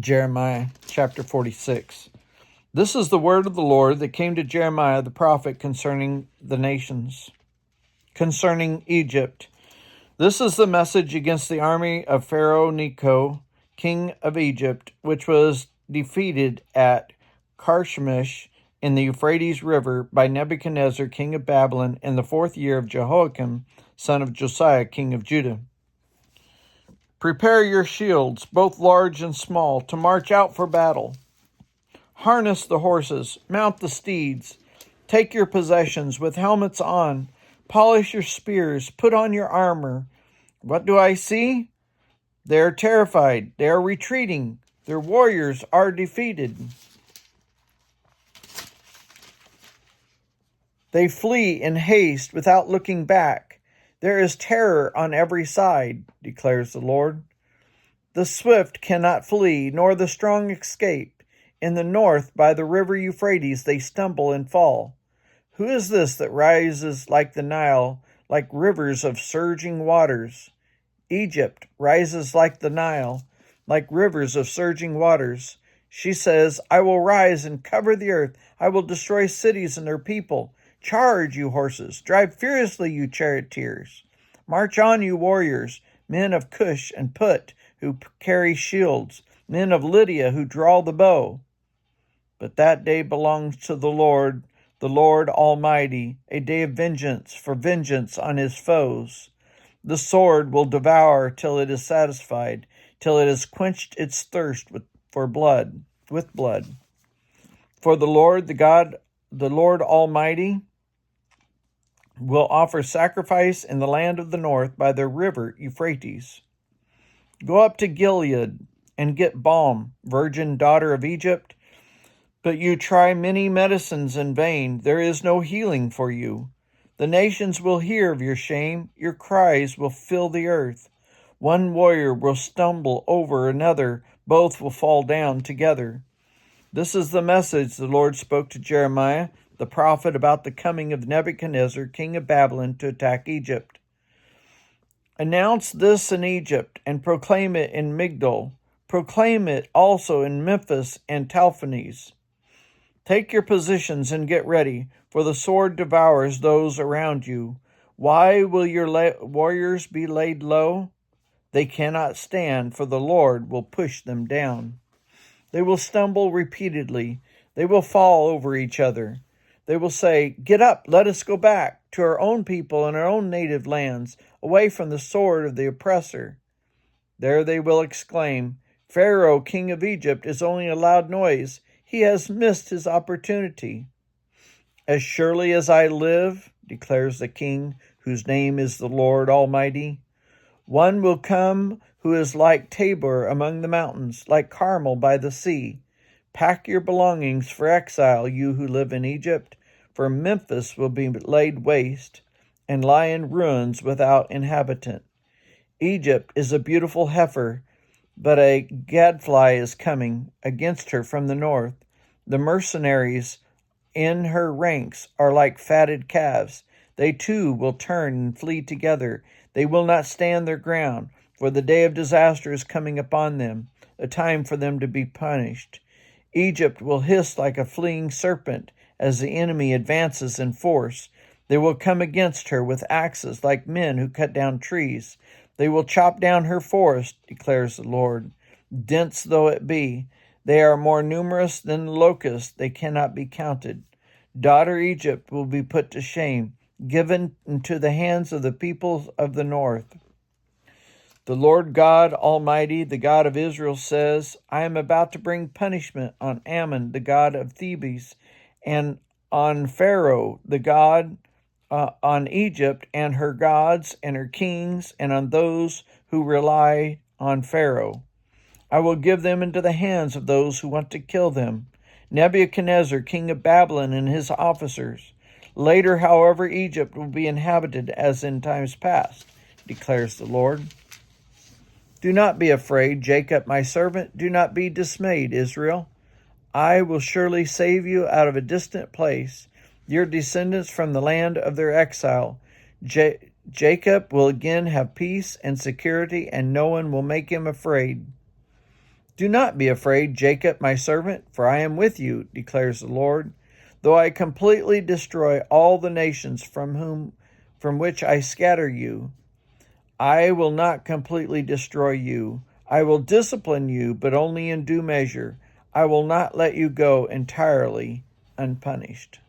Jeremiah chapter 46. This is the word of the Lord that came to Jeremiah the prophet concerning the nations, concerning Egypt. This is the message against the army of Pharaoh Necho, king of Egypt, which was defeated at Carchemish in the Euphrates River by Nebuchadnezzar, king of Babylon, in the 4th year of Jehoiakim, son of Josiah, king of Judah. Prepare your shields, both large and small, to march out for battle. Harness the horses, mount the steeds, take your possessions with helmets on, polish your spears, put on your armor. What do I see? They are terrified, they are retreating, their warriors are defeated. They flee in haste without looking back. There is terror on every side, declares the Lord. The swift cannot flee, nor the strong escape. In the north, by the river Euphrates, they stumble and fall. Who is this that rises like the Nile, like rivers of surging waters? Egypt rises like the Nile, like rivers of surging waters. She says, I will rise and cover the earth. I will destroy cities and their people. Charge, you horses. Drive furiously, you charioteers. March on, you warriors, men of Cush and Put, who carry shields, men of Lydia who draw the bow. But that day belongs to the Lord Almighty, a day of vengeance, for vengeance on his foes. The sword will devour till it is satisfied, till it has quenched its thirst with blood. For the Lord Almighty, will offer sacrifice in the land of the north by the river Euphrates. Go up to Gilead and get balm, virgin daughter of Egypt. But you try many medicines in vain. There is no healing for you. The nations will hear of your shame. Your cries will fill the earth. One warrior will stumble over another. Both will fall down together. This is the message the Lord spoke to Jeremiah, the prophet, about the coming of Nebuchadnezzar, king of Babylon, to attack Egypt. Announce this in Egypt and proclaim it in Migdol. Proclaim it also in Memphis and Talphanes. Take your positions and get ready, for the sword devours those around you. Why will your warriors be laid low? They cannot stand, for the Lord will push them down. They will stumble repeatedly. They will fall over each other. They will say, Get up, let us go back to our own people and our own native lands, away from the sword of the oppressor. There they will exclaim, Pharaoh, king of Egypt, is only a loud noise. He has missed his opportunity. As surely as I live, declares the King, whose name is the Lord Almighty, one will come who is like Tabor among the mountains, like Carmel by the sea. Pack your belongings for exile, you who live in Egypt, for Memphis will be laid waste and lie in ruins without inhabitant. Egypt is a beautiful heifer, but a gadfly is coming against her from the north. The mercenaries in her ranks are like fatted calves. They too will turn and flee together. They will not stand their ground, for the day of disaster is coming upon them, a time for them to be punished. Egypt will hiss like a fleeing serpent as the enemy advances in force. They will come against her with axes like men who cut down trees. They will chop down her forest, declares the Lord. Dense though it be, they are more numerous than the locusts. They cannot be counted. Daughter Egypt will be put to shame, given into the hands of the peoples of the north. The Lord God Almighty, the God of Israel, says, I am about to bring punishment on Ammon, the god of Thebes, and on Pharaoh, the god, on Egypt and her gods and her kings, and on those who rely on Pharaoh. I will give them into the hands of those who want to kill them, Nebuchadnezzar, king of Babylon, and his officers. Later, however, Egypt will be inhabited as in times past, declares the Lord. Do not be afraid, Jacob, my servant. Do not be dismayed, Israel. I will surely save you out of a distant place, your descendants from the land of their exile. Jacob will again have peace and security, and no one will make him afraid. Do not be afraid, Jacob, my servant, for I am with you, declares the Lord. Though I completely destroy all the nations from which I scatter you, I will not completely destroy you. I will discipline you, but only in due measure. I will not let you go entirely unpunished.